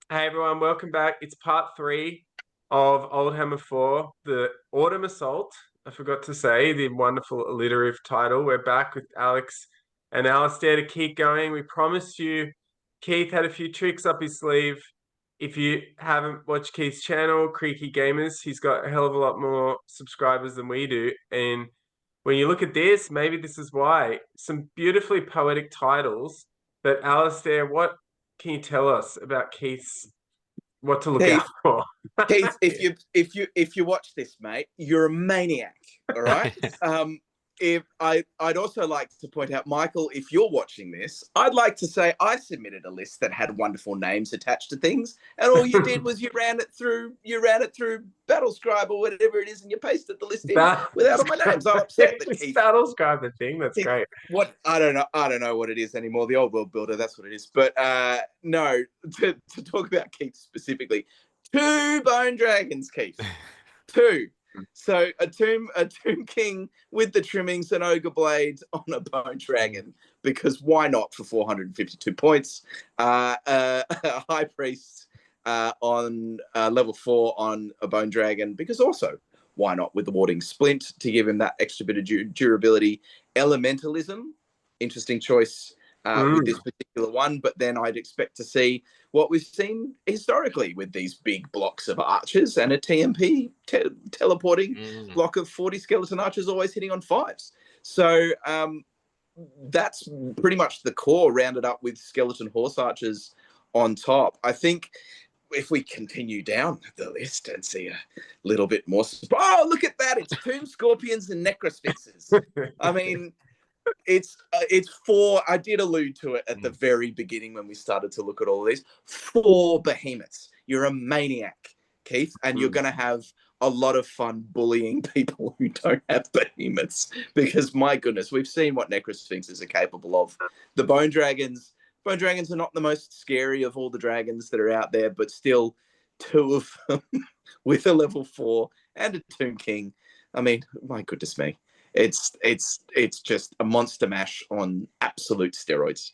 Hey everyone, welcome back. It's part 3 of Oldhammer 4, the Autumn Assault. I forgot to say the wonderful alliterative title. We're back with Alex and Alasdair to keep going. We promised you Keith had a few tricks up his sleeve. If you haven't watched Keith's channel, Creaky Gamers, he's got a hell of a lot more subscribers than we do. And when you look at this, maybe this is why. Some beautifully poetic titles. But Alasdair, what can you tell us about Keith's what to look out Keith, for? Keith, if you watch this, mate, you're a maniac. All right. If I'd also like to point out, Michael, if you're watching this, I'd like to say I submitted a list that had wonderful names attached to things, and all you did was you ran it through Battlescribe or whatever it is, and you pasted the list in without all my names. I'm upset that It's Keith. Battlescribe the thing. That's Keith, great. what I don't know what it is anymore. The old world builder, that's what it is. But no, to talk about Keith specifically, two bone dragons, Keith. Two. So a tomb king with the trimmings and ogre blades on a bone dragon, because why not for 452 points? A high priest on level 4 on a bone dragon, because also why not with the warding splint to give him that extra bit of durability. Elementalism, interesting choice with this particular one, but then I'd expect to see what we've seen historically with these big blocks of archers and a TMP teleporting block of 40 skeleton archers always hitting on 5s. So that's pretty much the core, rounded up with skeleton horse archers on top. I think if we continue down the list and see a little bit more, oh, look at that, it's tomb scorpions and necrosphinxes. I mean, it's 4. I did allude to it at the very beginning when we started to look at all of these. 4 behemoths. You're a maniac, Keith, and you're going to have a lot of fun bullying people who don't have behemoths, because my goodness, we've seen what necrosphinxes are capable of. The bone dragons are not the most scary of all the dragons that are out there, but still 2 of them with a level 4 and a tomb king. I mean, my goodness me. It's just a monster mash on absolute steroids.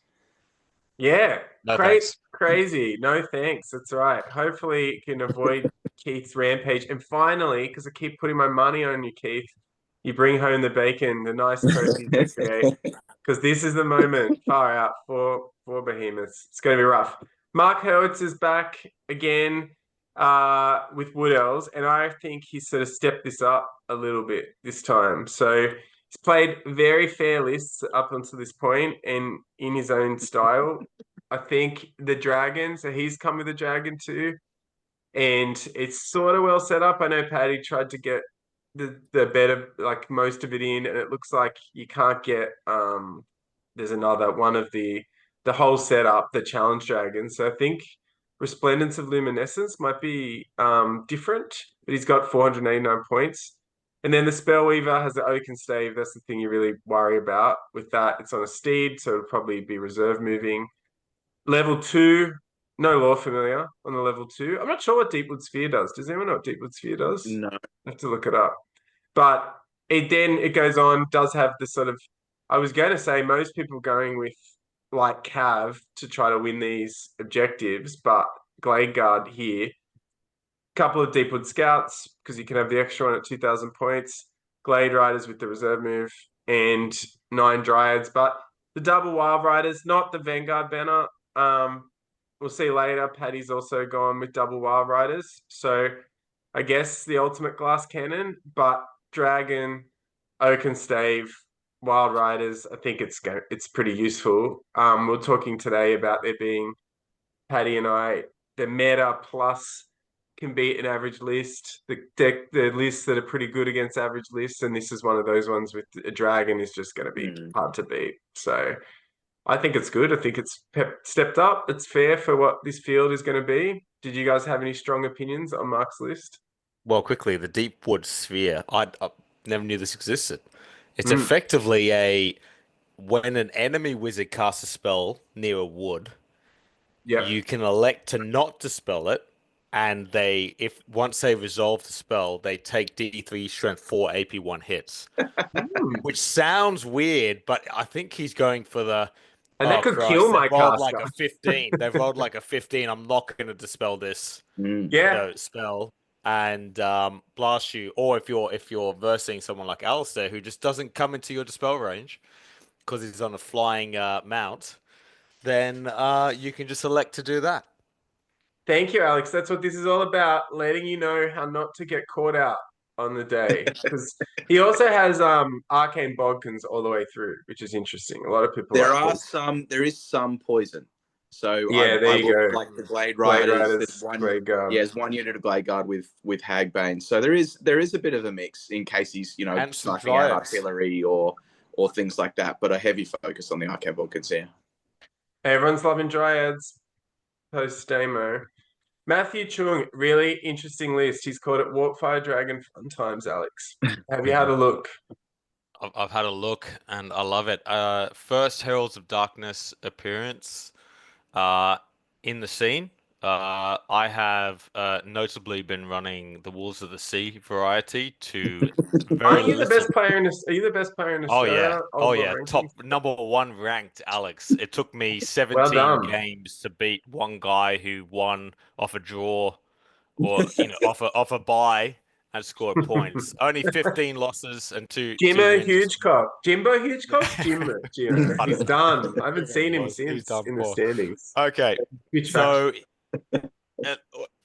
Yeah, No thanks. crazy. No thanks. That's right. Hopefully, it can avoid Keith's rampage. And finally, because I keep putting my money on you, Keith, you bring home the bacon, the nice trophies you create. Because this is the moment. Far out for behemoths. It's going to be rough. Mark Hurwitz is back again with Wood Elves, and I think he's sort of stepped this up a little bit this time. So he's played very fair lists up until this point and in his own style. I think the dragon, so he's come with a dragon too, and it's sort of well set up. I know Paddy tried to get the better, like most of it in, and it looks like you can't get there's another one of the whole setup, the challenge dragon. So I think Resplendence of Luminescence might be different, but he's got 489 points. And then the Spellweaver has the Oaken Stave. That's the thing you really worry about. With that, it's on a steed, so it'll probably be reserve moving. Level 2, no Lore Familiar on the level 2. I'm not sure what Deepwood Sphere does. Does anyone know what Deepwood Sphere does? No. I have to look it up. But it goes on, does have the sort of, I was going to say most people going with like Cav to try to win these objectives, but Glade Guard here, couple of Deepwood Scouts, because you can have the extra one at 2,000 points, Glade Riders with the reserve move, and 9 Dryads. But the double Wild Riders, not the Vanguard banner. We'll see later. Paddy's also gone with double Wild Riders. So I guess the ultimate glass cannon, but Dragon, Oaken Stave, Wild Riders, I think it's pretty useful. We're talking today about there being Paddy and I, the meta plus can beat an average list. The lists that are pretty good against average lists, and this is one of those ones with a dragon is just going to be hard to beat. So I think it's good. I think it's stepped up. It's fair for what this field is going to be. Did you guys have any strong opinions on Mark's list? Well, quickly, the Deepwood Sphere. I never knew this existed. It's effectively when an enemy wizard casts a spell near a wood, Yeah. you can elect to not dispel it, and if once they resolve the spell, they take D3 Strength 4 AP1 hits. Which sounds weird, but I think he's going for the And that Oh could Christ! kill They've my rolled like caster. a 15. They've rolled like a 15. I'm not going to dispel this. Yeah. Spell and blast you. Or if you're versing someone like Alasdair who just doesn't come into your dispel range because he's on a flying mount, then you can just elect to do that. Thank you, Alex. That's what this is all about, letting you know how not to get caught out on the day. Because he also has arcane bodkins all the way through, which is interesting. A lot of people There is some poison. So Yeah, there I you look go. like the Glade Blade Riders. There's Riders, one, Blade Guard. yeah, there's one unit of Glade Guard with Hagbane. So there is a bit of a mix in case he's And some sniping out dryads. artillery or things like that. But a heavy focus on the arcane bodkins here. Everyone's loving Dryads post Stamo. Matthew Chung, really interesting list. He's called it Warp Fire Dragon Fun Times, Alex. Have you had a look? I've had a look and I love it. First Heralds of Darkness appearance in the scene. I have notably been running the Wolves of the Sea variety to very Aren't you the limited. best player in Are you the best player in Oh yeah, Australia? oh Overall yeah, rankings? top number one ranked Alex. It took me Well 17 done. games to beat one guy who won off a draw or off a bye and scored points. Only 15 losses and two Jimmo wins. Hugecock. Jimbo Hugecock? Jimmo. I He's don't know. done. I haven't Whoever it seen him was, he's since done in the for. standings. Okay, Huge faction. so uh,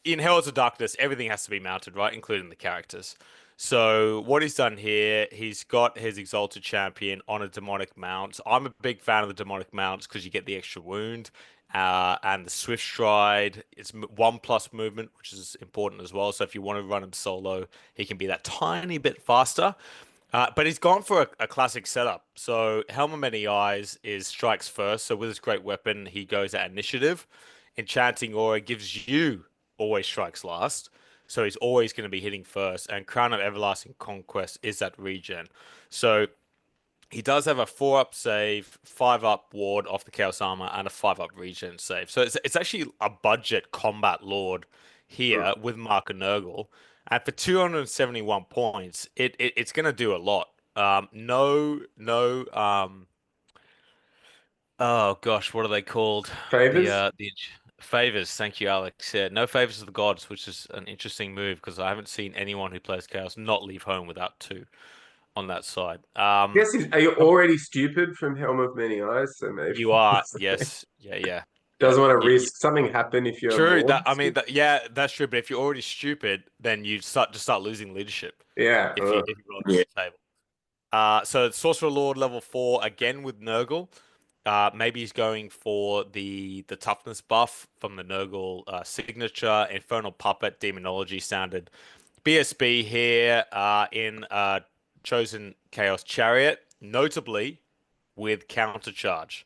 in Heralds of Darkness, everything has to be mounted, right, including the characters. So what he's done here, he's got his Exalted Champion on a demonic mount. I'm a big fan of the demonic mounts because you get the extra wound and the Swift Stride. It's 1+ movement, which is important as well. So if you want to run him solo, he can be that tiny bit faster. But he's gone for a classic setup. So Helm of Many Eyes is strikes first. So with his great weapon, he goes at initiative. Enchanting Aura gives you always strikes last. So he's always going to be hitting first. And Crown of Everlasting Conquest is that regen. So he does have a 4-up save, 5-up ward off the Chaos Armor, and a 5-up regen save. So it's actually a budget combat lord here with Mark and Nurgle. And for 271 points, it's going to do a lot. Oh gosh, what are they called? Favors? The favors. Thank you, Alex. Yeah, no favors of the gods, which is an interesting move because I haven't seen anyone who plays Chaos not leave home without two on that side. Yes, are you already stupid from Helm of Many Eyes? So maybe You are, yes, yeah. doesn't want to Y- risk something happen if you're True. more. Yeah, that's true. But if you're already stupid, then you start losing leadership Yeah. if you roll on the table. So Sorcerer Lord level 4 again with Nurgle. Maybe he's going for the toughness buff from the Nurgle signature. Infernal Puppet, Demonology standard. BSB here in Chosen Chaos Chariot, notably with countercharge.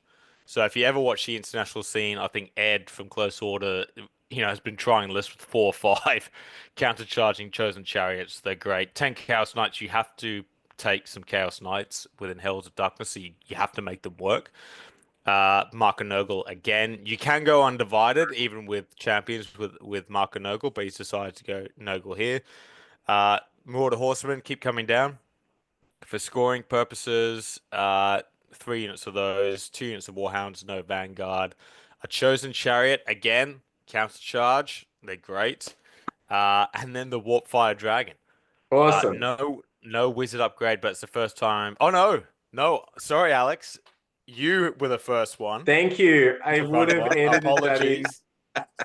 So if you ever watch the international scene, I think Ed from Close Order, has been trying lists with 4 or 5 countercharging Chosen Chariots. They're great. 10 Chaos Knights, you have to take some Chaos Knights within Heralds of Darkness, so you have to make them work. Mark and Nurgle again. You can go undivided even with champions with Mark and Nurgle, but he's decided to go Nurgle here. Marauder Horsemen keep coming down for scoring purposes. 3 units of those, 2 units of Warhounds, no Vanguard. A Chosen Chariot again, counter charge. They're great. And then the Warp Fire Dragon. Awesome. No wizard upgrade, but it's the first time. Oh no, sorry, Alex. You were the first one. Thank you. I To would run have one. edited that Apologies.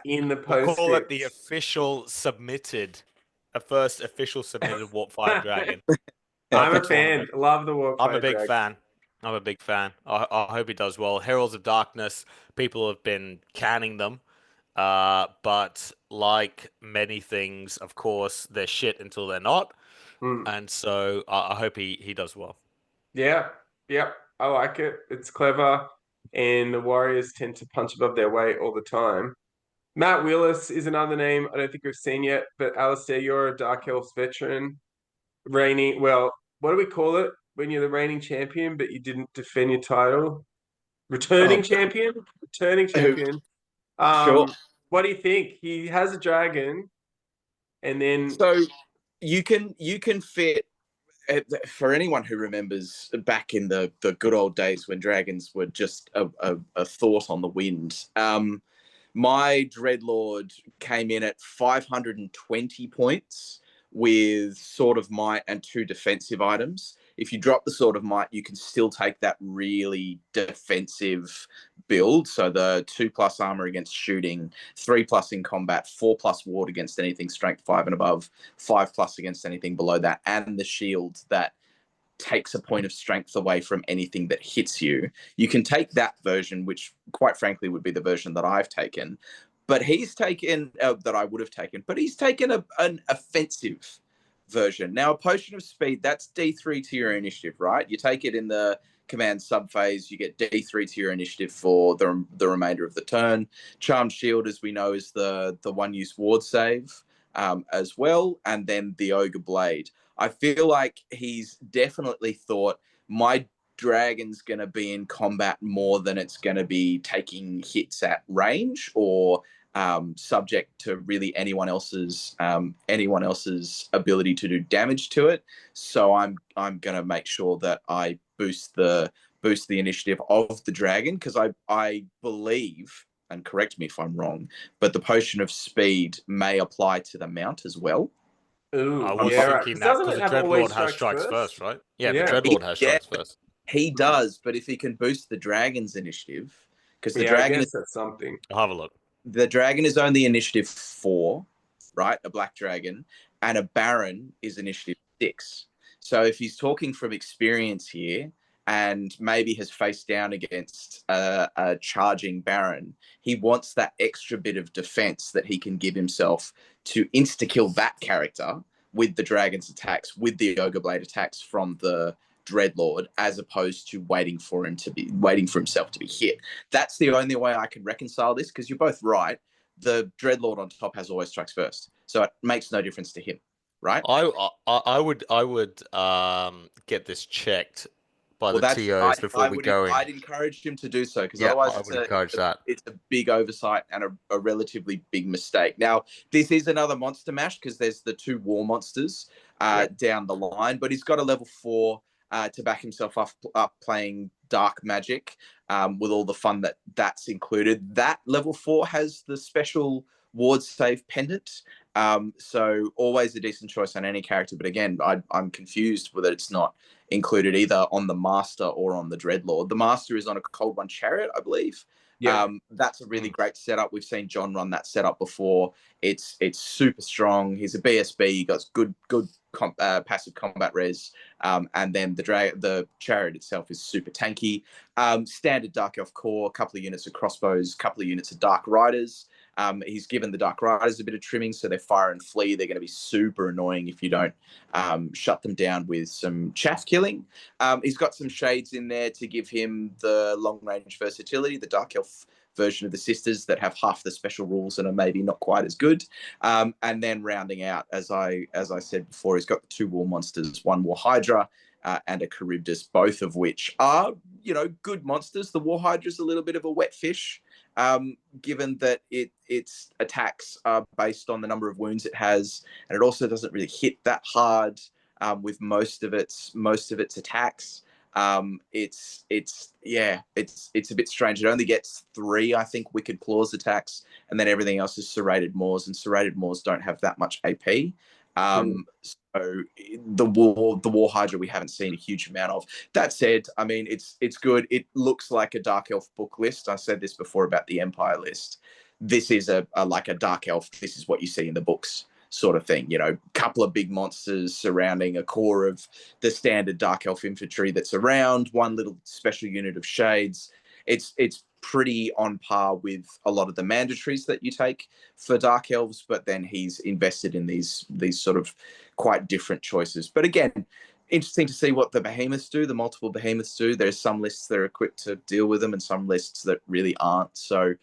in the We'll call it the postscript. first official submitted Warp Fire Dragon. I'm For a fan. tournament. Love the Warp I'm a Fire big Dragon. fan. I'm a big fan. I hope he does well. Heralds of Darkness, people have been canning them. But like many things, of course, they're shit until they're not. And so I hope he does well. Yeah. Yep. I like it. It's clever. And the Warriors tend to punch above their weight all the time. Matt Willis is another name I don't think we've seen yet, but Alasdair, you're a Dark Elves veteran. Reigning, well, what do we call it when you're the reigning champion, but you didn't defend your title? Returning Oh, champion? Returning champion. sure. What do you think? He has a dragon, and then So you can fit for anyone who remembers back in the good old days when dragons were just a thought on the wind, my Dreadlord came in at 520 points with Sword of Might and 2 defensive items. If you drop the Sword of Might, you can still take that really defensive build. So the 2+ armor against shooting, 3+ in combat, 4+ ward against anything strength 5 and above, 5+ against anything below that, and the shield that takes a point of strength away from anything that hits you. You can take that version, which quite frankly would be the version that I've taken. But he's taken, that I would have taken, but he's taken an offensive version. Now, a Potion of Speed, that's D3 to your initiative, right? You take it in the command subphase, you get D3 to your initiative for the remainder of the turn. Charmed Shield, as we know, is the one-use ward save as well, and then the Ogre Blade. I feel like he's definitely thought, my dragon's going to be in combat more than it's going to be taking hits at range or subject to really anyone else's ability to do damage to it. So I'm going to make sure that I boost the initiative of the dragon, because I believe, and correct me if I'm wrong, but the Potion of Speed may apply to the mount as well. Ooh, I was yeah, right. thinking 'Cause that doesn't because it the have always Dreadlord has strikes first, right? Yeah, the Yeah. Dreadlord has strikes first. He does, but if he can boost the dragon's initiative, because the Yeah, I dragon guess that's something. I'll have a look. the dragon is only initiative 4, right? A black dragon, and a baron is initiative 6. So if he's talking from experience here, and maybe has faced down against a charging baron, he wants that extra bit of defense that he can give himself to insta-kill that character with the dragon's attacks, with the Ogre Blade attacks from the Dreadlord, as opposed to waiting for himself to be hit. That's the only way I can reconcile this, because you're both right. The Dreadlord on top has always strikes first, so it makes no difference to him, right? I would get this checked by the TOs before we go in. I'd encourage him to do so, because Yeah, otherwise I would encourage that. It's a big oversight and a relatively big mistake. Now, this is another monster mash, because there's the 2 war monsters down the line, but he's got a level 4 to back himself up playing dark magic with all the fun that's included. That level 4 has the special ward save pendant. So always a decent choice on any character. But again, I'm confused with it. It's not included either on the Master or on the Dreadlord. The Master is on a Cold One Chariot, I believe. Yeah. That's a really great setup. We've seen John run that setup before. It's super strong. He's a BSB. He got good passive combat res. And then the Chariot itself is super tanky. Standard Dark Elf core, a couple of units of crossbows, a couple of units of Dark Riders. He's given the Dark Riders a bit of trimming, so they fire and flee. They're going to be super annoying if you don't shut them down with some chaff killing. He's got some shades in there to give him the long range versatility, the Dark Elf version of the Sisters that have half the special rules and are maybe not quite as good. And then rounding out, as I said before, he's got the 2 war monsters, 1 War Hydra and a Charybdis, both of which are, good monsters. The War Hydra is a little bit of a wet fish, given that its attacks are based on the number of wounds it has, and it also doesn't really hit that hard with most of its attacks. It's a bit strange. It only gets 3, I think, Wicked Claws attacks, and then everything else is Serrated Maws, and Serrated Maws don't have that much AP. So the War Hydra we haven't seen a huge amount of. That said, I mean, it's good. It looks like a Dark Elf book list. I said this before about the Empire list. This is like a Dark Elf. This is what you see in the books, sort of thing. Couple of big monsters surrounding a core of the standard Dark Elf infantry that's around, 1 little special unit of shades. It's pretty on par with a lot of the mandatories that you take for Dark Elves, but then he's invested in these sort of quite different choices. But again, interesting to see what the behemoths do, the multiple behemoths do. There's some lists that are equipped to deal with them and some lists that really aren't. So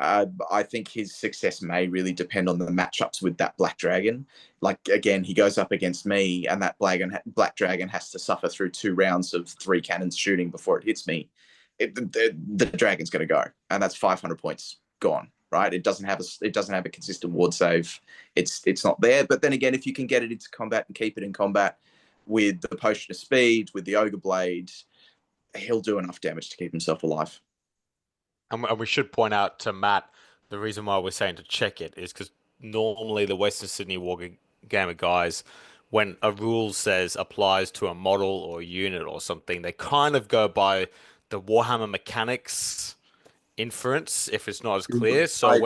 I think his success may really depend on the matchups with that Black Dragon. Like, again, he goes up against me and that Black Dragon has to suffer through 2 rounds of 3 cannons shooting before it hits me. The dragon's going to go, and that's 500 points gone. Right? It doesn't have a consistent ward save. It's not there. But then again, if you can get it into combat and keep it in combat, with the Potion of Speed, with the Ogre Blade, he'll do enough damage to keep himself alive. And we should point out to Matt, the reason why we're saying to check it is because normally the Western Sydney Wargamer guys, when a rule says applies to a model or a unit or something, they kind of go by the Warhammer mechanics inference if it's not as clear. So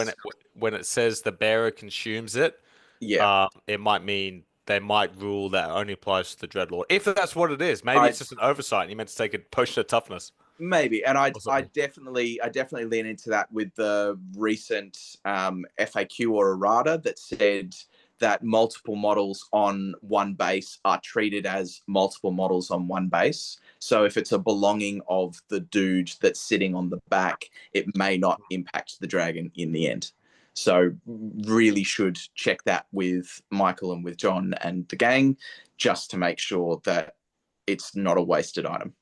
when it says the bearer consumes it, it might mean they might rule that only applies to the Dreadlord. If that's what it is, maybe it's just an oversight and you meant to take a potion of toughness. Maybe, and I definitely lean into that with the recent FAQ or errata that said that multiple models on one base are treated as multiple models on one base. So if it's a belonging of the dude that's sitting on the back, it may not impact the dragon in the end. So really should check that with Michael and with John and the gang, just to make sure that it's not a wasted item.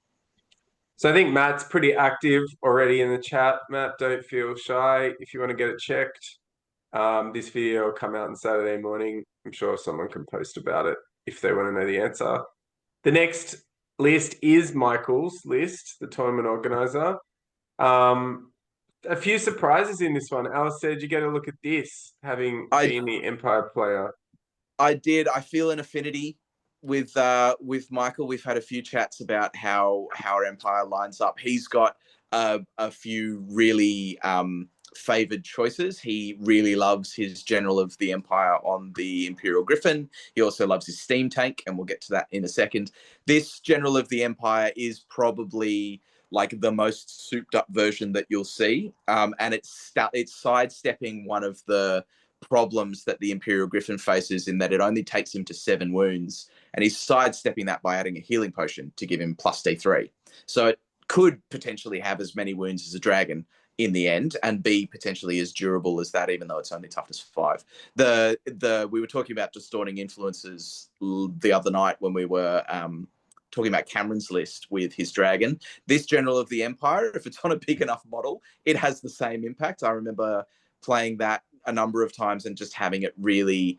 So I think Matt's pretty active already in the chat. Matt, don't feel shy if you want to get it checked. This video will come out on Saturday morning. I'm sure someone can post about it if they want to know the answer. The next list is Michael's list, the tournament organizer. A few surprises in this one. Alasdair, did you get a look at this, having been the Empire player? I did. I feel an affinity with Michael. We've had a few chats about how our Empire lines up. He's got a few really favored choices. He really loves his General of the Empire on the Imperial Griffin. He also loves his steam tank, and we'll get to that in a second. This General of the Empire is probably like the most souped up version that you'll see, and it's sidestepping one of the problems that the Imperial Griffin faces in that it only takes him to 7 wounds, and he's sidestepping that by adding a healing potion to give him plus D3. So it could potentially have as many wounds as a dragon in the end and be potentially as durable as that, even though it's only toughness 5. We were talking about distorting influences the other night when we were talking about Cameron's list with his dragon. This General of the Empire, if it's on a big enough model, it has the same impact. I remember playing that a number of times and just having it really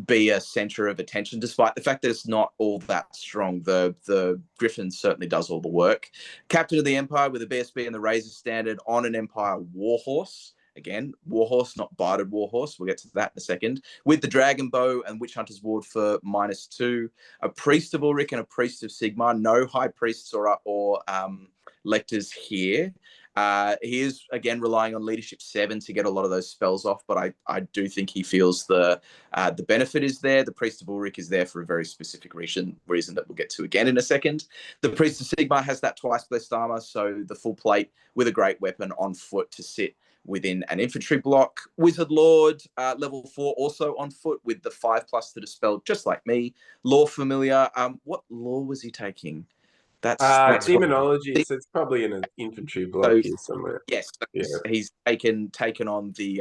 be a center of attention, despite the fact that it's not all that strong. The Griffin certainly does all the work. Captain of the Empire with a BSB and the Razor Standard on an Empire Warhorse. Again, Warhorse, not Barded Warhorse. We'll get to that in a second. With the Dragon Bow and Witch Hunter's Ward for -2. A Priest of Ulrich and a Priest of Sigmar. No High Priests or Lectors here. He is, again, relying on Leadership 7 to get a lot of those spells off, but I do think he feels the benefit is there. The Priest of Ulrich is there for a very specific reason that we'll get to again in a second. The Priest of Sigmar has that twice blessed armor, so the full plate with a great weapon on foot to sit within an infantry block. Wizard Lord, level 4, also on foot with the 5+ to dispel, just like me. Lore familiar. What lore was he taking? That's demonology, so it's probably in an infantry block here somewhere. Yes, he's taken on the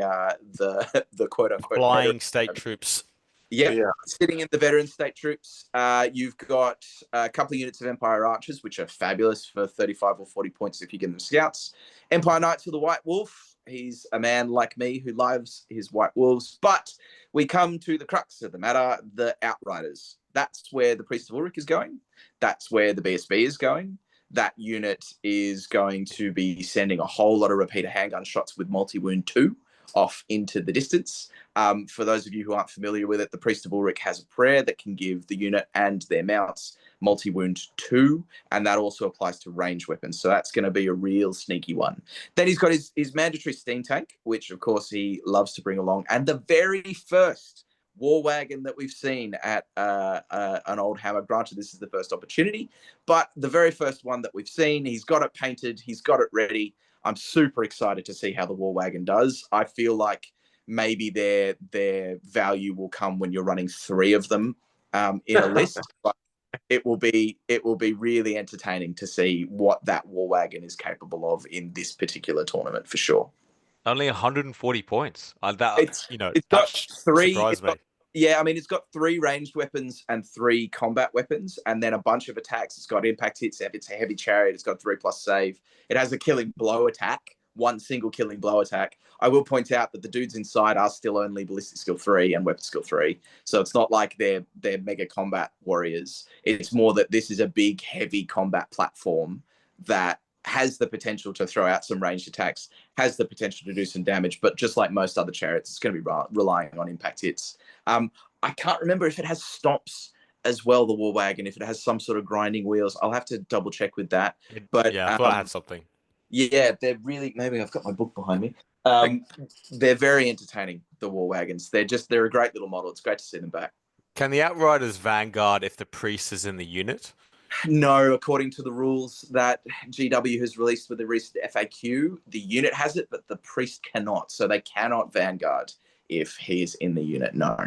quote unquote flying state troops. Yeah, sitting in the veteran state troops. You've got a couple of units of Empire Archers, which are fabulous for 35 or 40 points if you give them scouts. Empire Knights with the White Wolf. He's a man like me who loves his White Wolves. But we come to the crux of the matter, the Outriders. That's where the Priest of Ulrich is going. That's where the BSB is going. That unit is going to be sending a whole lot of repeater handgun shots with multi-wound 2 off into the distance. For those of you who aren't familiar with it, the Priest of Ulrich has a prayer that can give the unit and their mounts multi-wound 2, and that also applies to ranged weapons. So that's going to be a real sneaky one. Then he's got his mandatory steam tank, which of course he loves to bring along, and the very first war wagon that we've seen at an Oldhammer. Granted, this is the first opportunity, but the very first one that we've seen, he's got it painted, he's got it ready. I'm super excited to see how the war wagon does. I feel like maybe their value will come when you're running 3 of them in a list. But it will be really entertaining to see what that war wagon is capable of in this particular tournament for sure. Only 140 points. It's got 3. Surprised me. Yeah, I mean, it's got 3 ranged weapons and 3 combat weapons, and then a bunch of attacks. It's got impact hits. It's a heavy chariot. It's got 3+ save. It has a killing blow attack, one single killing blow attack. I will point out that the dudes inside are still only ballistic skill 3 and weapon skill 3. So it's not like they're mega combat warriors. It's more that this is a big, heavy combat platform that has the potential to throw out some ranged attacks, has the potential to do some damage, but just like most other chariots, it's going to be relying on impact hits. I can't remember if it has stomps as well, the war wagon, if it has some sort of grinding wheels. I'll have to double check with that. But yeah, I thought I had something. Yeah, they're really, maybe I've got my book behind me. They're very entertaining, the war wagons. They're a great little model. It's great to see them back. Can the Outriders vanguard if the priest is in the unit? No, according to the rules that GW has released with the recent FAQ, the unit has it, but the priest cannot. So they cannot vanguard if he's in the unit. No.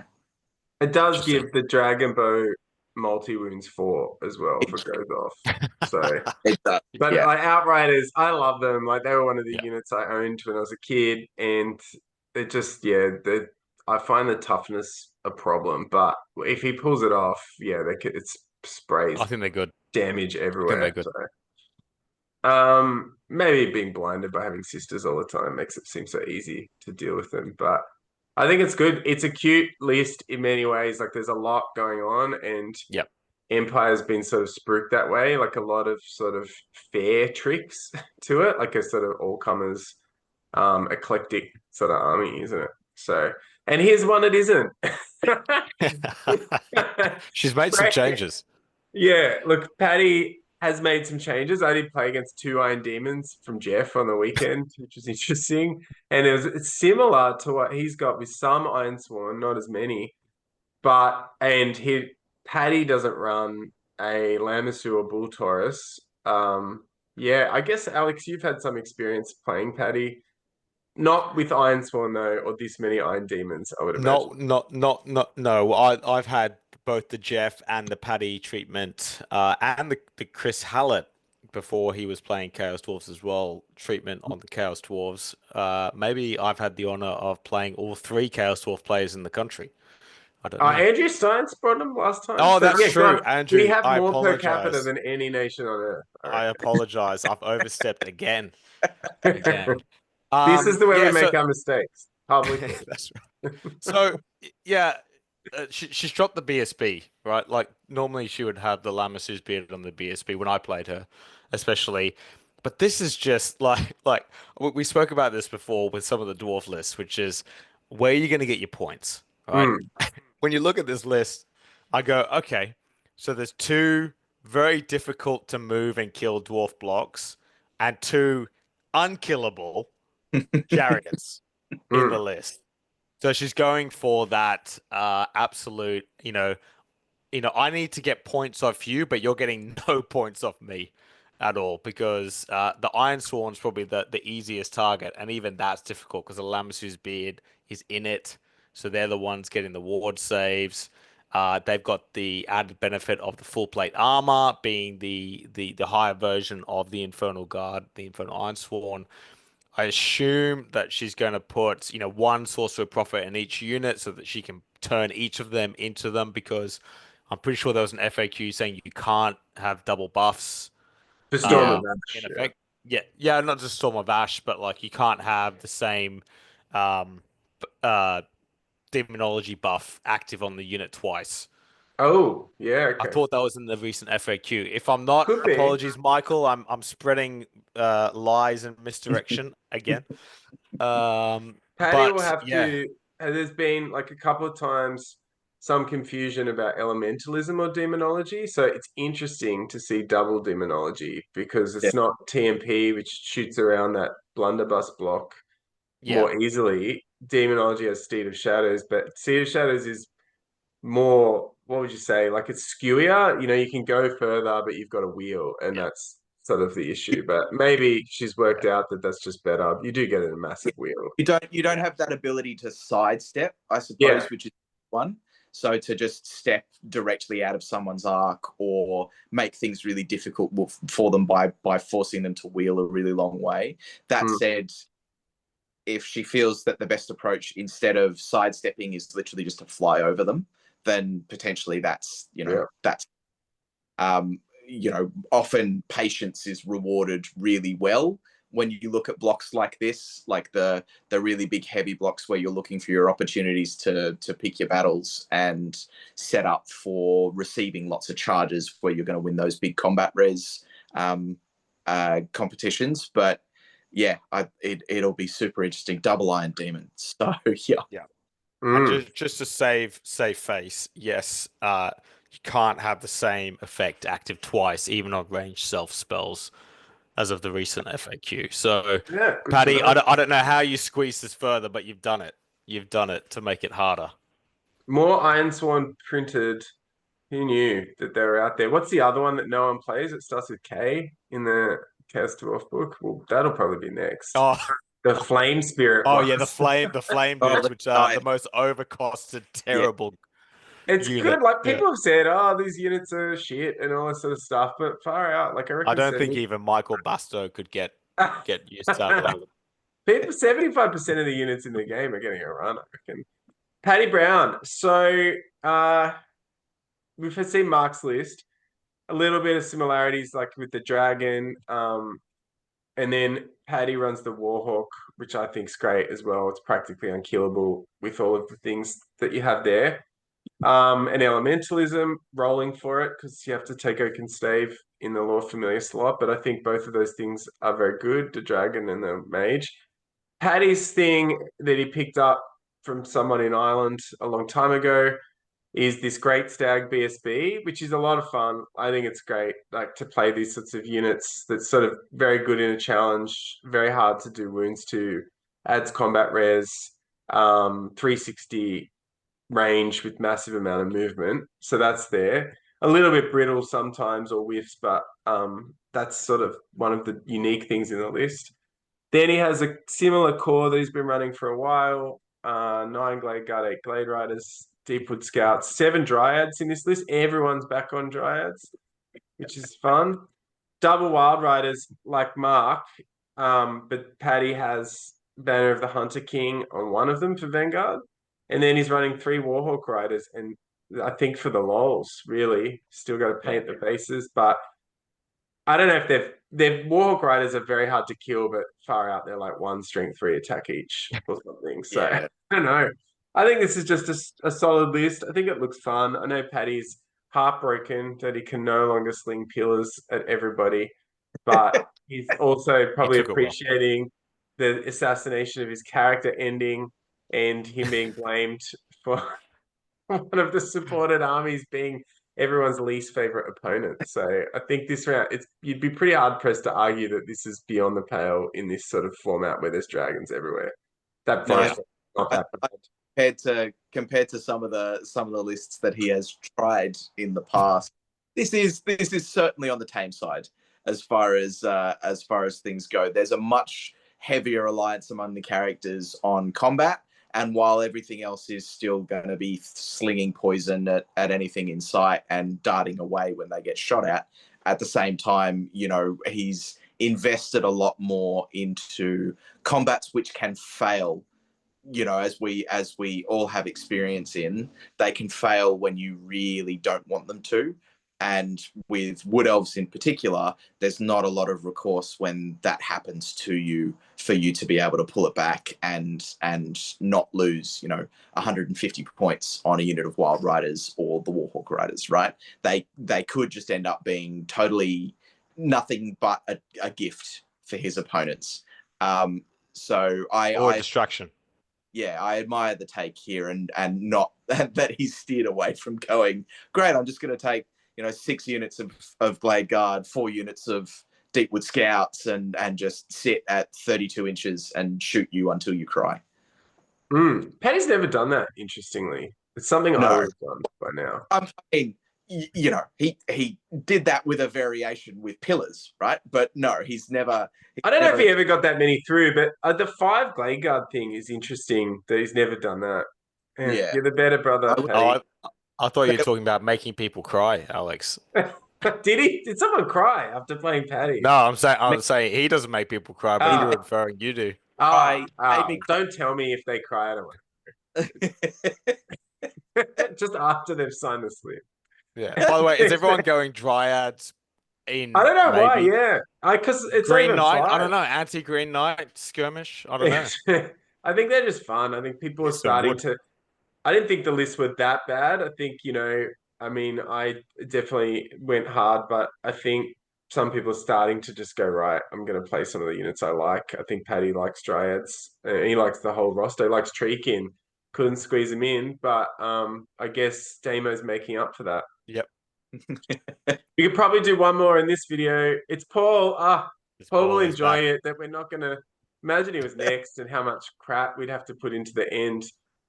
It does give the Dragon Bow multi-wounds 4 as well if it goes off. So it does. But Yeah. like Outriders, I love them. Like they were one of the units I owned when I was a kid, and they just I find the toughness a problem. But if he pulls it off, it sprays I think they're good. damage everywhere. I think they're good. So, maybe being blinded by having sisters all the time makes it seem so easy to deal with them. But I think it's good. It's a cute list in many ways. Like there's a lot going on, and Empire's been sort of spruiked that way, like a lot of sort of fair tricks to it, like a sort of all-comers, eclectic sort of army, isn't it? So, and here's one it isn't. She's made some changes. Yeah, look, Paddy has made some changes. I did play against 2 Iron Demons from Jeff on the weekend, which was interesting. And it's similar to what he's got with some Iron Sworn, not as many. Paddy doesn't run a Lamassu or Bull Taurus. I guess, Alex, you've had some experience playing Paddy. Not with Iron Sworn, though, or this many Iron Demons, I would imagine. No. I've had both the Jeff and the Paddy treatment, and the Chris Hallett, before he was playing Chaos Dwarfs as well, treatment on the Chaos Dwarfs. Maybe I've had the honor of playing all 3 Chaos Dwarf players in the country. I don't know. Andrew Steins brought him last time. Oh, that's true. Andrew, we have I more per apologize. capita than any nation on earth. I apologize. I've overstepped again. This is the way we make our mistakes publicly. That's right. So, she's dropped the BSB, right? Like normally she would have the Lamassu's beard on the BSB when I played her, especially. But this is just like we spoke about this before with some of the dwarf lists, which is where you're going to get your points, right? When you look at this list, I go, okay, so there's 2 very difficult to move and kill dwarf blocks and 2 unkillable chariots in the list. So she's going for that absolute, I need to get points off you, but you're getting no points off me at all, because the Iron Sworn's probably the easiest target, and even that's difficult because the Lamassu's beard is in it. So they're the ones getting the ward saves. They've got the added benefit of the full plate armor being the higher version of the Infernal Guard, the Infernal Iron Sworn. I assume that she's going to put, 1 Sorcerer Prophet in each unit so that she can turn each of them into them, because I'm pretty sure there was an FAQ saying you can't have double buffs. For Storm of Ash. In effect. Yeah, not just Storm of Ash, but like you can't have the same demonology buff active on the unit twice. Oh, yeah, okay. I thought that was in the recent FAQ. If I'm not, apologies, Michael. I'm spreading lies and misdirection again. Paddy will have to. There's been like a couple of times some confusion about elementalism or demonology, so it's interesting to see double demonology because it's not TMP, which shoots around that blunderbuss block more easily. Demonology has Steed of Shadows, but Steed of Shadows is more, what would you say, like it's skewier. You can go further, but you've got a wheel, and that's sort of the issue. But maybe she's worked out that that's just better. You do get a massive wheel. You don't have that ability to sidestep, I suppose, which is one. So to just step directly out of someone's arc or make things really difficult for them by forcing them to wheel a really long way. That said, if she feels that the best approach instead of sidestepping is literally just to fly over them, then potentially that's often patience is rewarded really well when you look at blocks like this, like the really big heavy blocks where you're looking for your opportunities to pick your battles and set up for receiving lots of charges where you're going to win those big combat res competitions. But yeah, it'll be super interesting. Double Iron Demon. So yeah. And just to save face, yes, you can't have the same effect active twice, even on ranged self spells, as of the recent FAQ. So, Yeah, good Paddy, to know. I don't know how you squeeze this further, but you've done it. You've done it to make it harder. More Iron Sworn printed. Who knew that they were out there? What's the other one that no one plays? It starts with K in the Chaos Dwarf book. Well, that'll probably be next. Oh, The Flame Spirit oh one. yeah, the flame Oh, dudes, which are the most overcosted, terrible. It's unit. good. Like Yeah. people have said, oh, these units are shit and all this sort of stuff, but far out. Like I reckon I don't think even Michael Basto could get used to it. People, 75% of the units in the game are getting a run, I reckon. Paddy Brown. So we've seen Mark's list. A little bit of similarities like with the dragon. And then Paddy runs the Warhawk, which I think is great as well. It's practically unkillable with all of the things that you have there. And elementalism rolling for it because you have to take Oak and Stave in the Lore Familiar slot. But I think both of those things are very good, the dragon and the mage. Paddy's thing that he picked up from someone in Ireland a long time ago is this Great Stag BSB, which is a lot of fun. I think it's great, like to play these sorts of units that's sort of very good in a challenge, very hard to do wounds to, adds combat res, 360 range with massive amount of movement. So that's there. A little bit brittle sometimes or whiffs, but that's sort of one of the unique things in the list. Then he has a similar core that he's been running for a while. 9 Glade Guard, 8 Glade Riders, Deepwood Scouts, 7 Dryads in this list. Everyone's back on Dryads, which is fun. Double Wild Riders like Mark, but Paddy has Banner of the Hunter King on one of them for Vanguard. And then he's running 3 Warhawk Riders. And I think for the lols, really, still got to paint the faces. But I don't know if their Warhawk Riders are very hard to kill, but far out they're like 1 strength 3 attack each or something. So Yeah. I don't know. I think this is just a solid list. I think it looks fun. I know Paddy's heartbroken that he can no longer sling pillars at everybody, but he's also probably took it well. appreciating the assassination of his character ending and him being blamed for one of the supported armies being everyone's least favorite opponent. So I think this round, you'd be pretty hard pressed to argue that this is beyond the pale in this sort of format where there's dragons everywhere. That Yeah. not that bad. Compared to some of the lists that he has tried in the past, this is certainly on the tame side as far as things go. There's a much heavier alliance among the characters on combat, and while everything else is still going to be slinging poison at anything in sight and darting away when they get shot at the same time, you know, he's invested a lot more into combats which can fail. You know, as we all have experience in, they can fail when you really don't want them to. And with Wood Elves in particular, there's not a lot of recourse when that happens to you for you to be able to pull it back and not lose, you know, 150 points on a unit of Wild Riders or the Warhawk Riders, right? They could just end up being totally nothing but a gift for his opponents. So Or distraction. Yeah, I admire the take here and not that he's steered away from going, great, I'm just going to take, you know, 6 units of Glade Guard, 4 units of Deepwood Scouts and just sit at 32 inches and shoot you until you cry. Paddy's never done that, interestingly. It's something I would have done by now. I mean, you know, he did that with a variation with pillars, right? But no, he's never... I don't know if he ever got that many through, but the 5 Glade Guard thing is interesting that he's never done that. Yeah. You're the better brother, Paddy. I thought you were talking about making people cry, Alex. Did he? Did someone cry after playing Paddy? No, I'm saying he doesn't make people cry, but you're inferring you do. Don't tell me if they cry. I don't want. Just after they've signed the slip. Yeah. By the way, is everyone going Dryads, I in don't know why. maybe Yeah, because it's not Green even Knight. I five. don't know, anti-Green Knight skirmish. I don't know. I think they're just fun. I think people are Guess they starting would. to. I didn't think the lists were that bad. I think, I mean, I definitely went hard, but I think some people are starting to just go, right, I'm going to play some of the units I like. I think Paddy likes Dryads. He likes the whole roster. He likes Treekin. Couldn't squeeze him in, but I guess Damo's making up for that. Yep. We could probably do one more in this video. It's Paul. Paul will He's enjoy back. it that we're not going to imagine he was next and how much crap we'd have to put into the end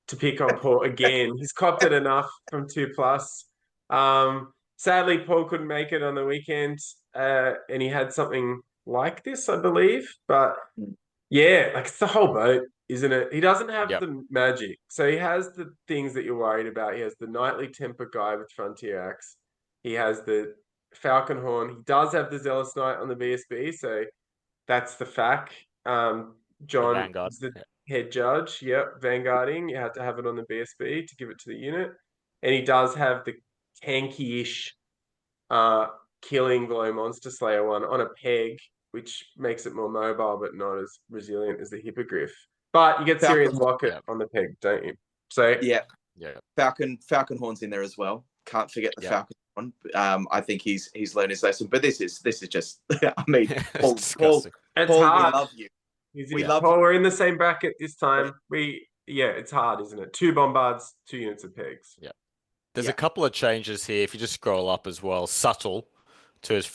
to pick on Paul again. He's copped it enough from 2plus. Sadly, Paul couldn't make it on the weekend, and he had something like this, I believe. But yeah, like it's the whole boat, isn't it? He doesn't have Yep. the magic. So he has the things that you're worried about. He has the Knightly Temper guy with Frontier Axe. He has the Falcon Horn. He does have the Zealous Knight on the BSB, so that's the fact. The John Vanguard. is the Yeah. head judge. Yep, vanguarding. You had to have it on the BSB to give it to the unit. And he does have the tanky-ish killing Glow Monster Slayer one on a peg, which makes it more mobile but not as resilient as the Hippogriff. But you get Syrian Locket on the peg, don't you? So yeah, Yeah. Falcon Horn's in there as well. Can't forget the Yeah. Falcon Horn. I think he's learned his lesson. But this is just. I mean, Paul, Disgusting. it's Paul, hard. we love you. We love Paul. We're in the same bracket this time. It's hard, isn't it? 2 bombards, 2 units of pegs. Yeah. There's a couple of changes here. If you just scroll up as well, subtle to his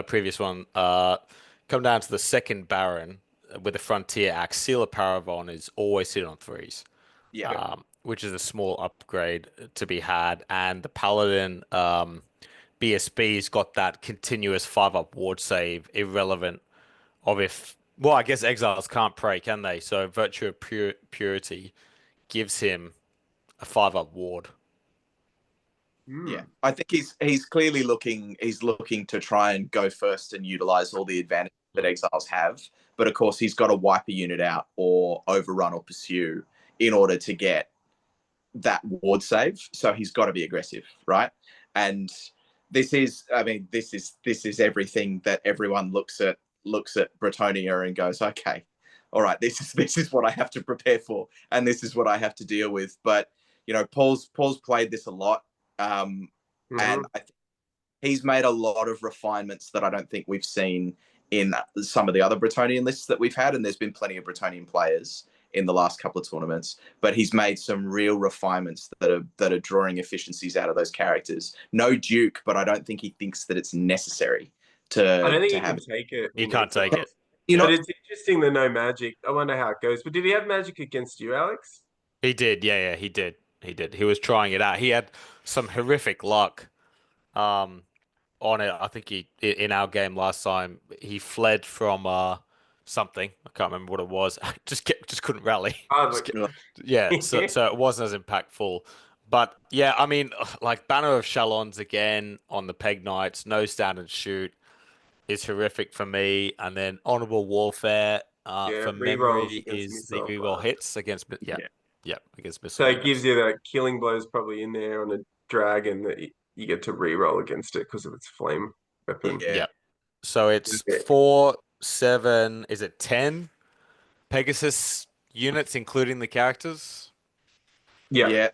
previous one. Come down to the second Baron with the Frontier Axe. Sealer Paravon is always hit on 3s. Yeah. Which is a small upgrade to be had. And the Paladin BSB's got that continuous 5-up ward save, irrelevant of if. Well, I guess exiles can't pray, can they? So Virtue of Purity gives him a 5-up ward. Yeah, I think he's clearly looking to try and go first and utilize all the advantages that exiles have. But of course, he's got to wipe a unit out or overrun or pursue in order to get that ward save. So he's got to be aggressive, right? And this is everything that everyone looks at Bretonia and goes, okay, all right, this is what I have to prepare for, and this is what I have to deal with. But Paul's played this a lot. And I think he's made a lot of refinements that I don't think we've seen in some of the other Bretonian lists that we've had, and there's been plenty of Bretonian players in the last couple of tournaments, but he's made some real refinements that are drawing efficiencies out of those characters. No Duke, but I don't think he thinks that it's necessary to. I don't think to he have can take it. He can't take it. But it's interesting the no magic. I wonder how it goes. But did he have magic against you, Alex? He did. Yeah, he did. He was trying it out. He had some horrific luck on it. I think in our game last time he fled from something. I can't remember what it was. just couldn't rally. Yeah, so it wasn't as impactful. But yeah, I mean, like Banner of Shalons again on the Peg Knights, no stand and shoot is horrific for me. And then Honorable Warfare for memory is the reroll hits against against missile. So it gives you that killing blows probably in there on a dragon that you get to reroll against it because of its flame weapon. Yeah. So it's 4, 7, is it 10 Pegasus units, including the characters? Yeah.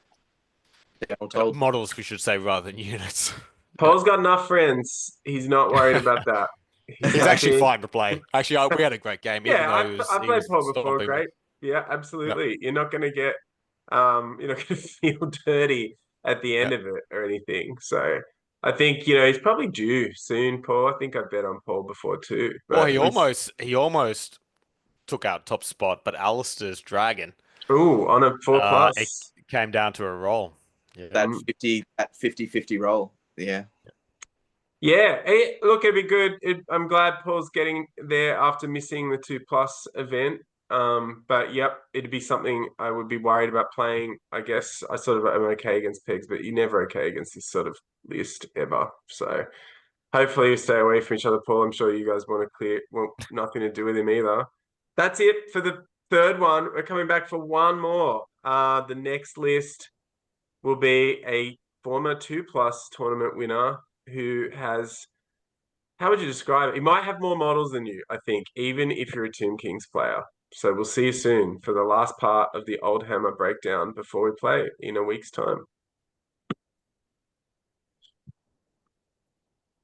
Models, we should say, rather than units. Paul's got enough friends. He's not worried about that. He's actually fine to play. Actually, we had a great game. Yeah, I've played Paul before. Great. Yeah, absolutely. Yep. You're not going to get, you're not going to feel dirty at the end of it or anything. So I think he's probably due soon, Paul. I think I bet on Paul before too. Well, he almost took out top spot, but Alasdair's dragon. Ooh, on a 4+. It came down to a roll. Yeah. That 50-50 roll. Yeah. Yeah, look, it'd be good. I'm glad Paul's getting there after missing the 2+ event. But yep, it'd be something I would be worried about playing. I guess I sort of am okay against pegs, but you're never okay against this sort of list ever. So hopefully you stay away from each other, Paul. I'm sure you guys want to clear, well, nothing to do with him either. That's it for the third one. We're coming back for one more. The next list will be a former 2+ tournament winner who has how would you describe it? He might have more models than you, I think, even if you're a Tomb Kings player. So we'll see you soon for the last part of the Oldhammer breakdown before we play in a week's time.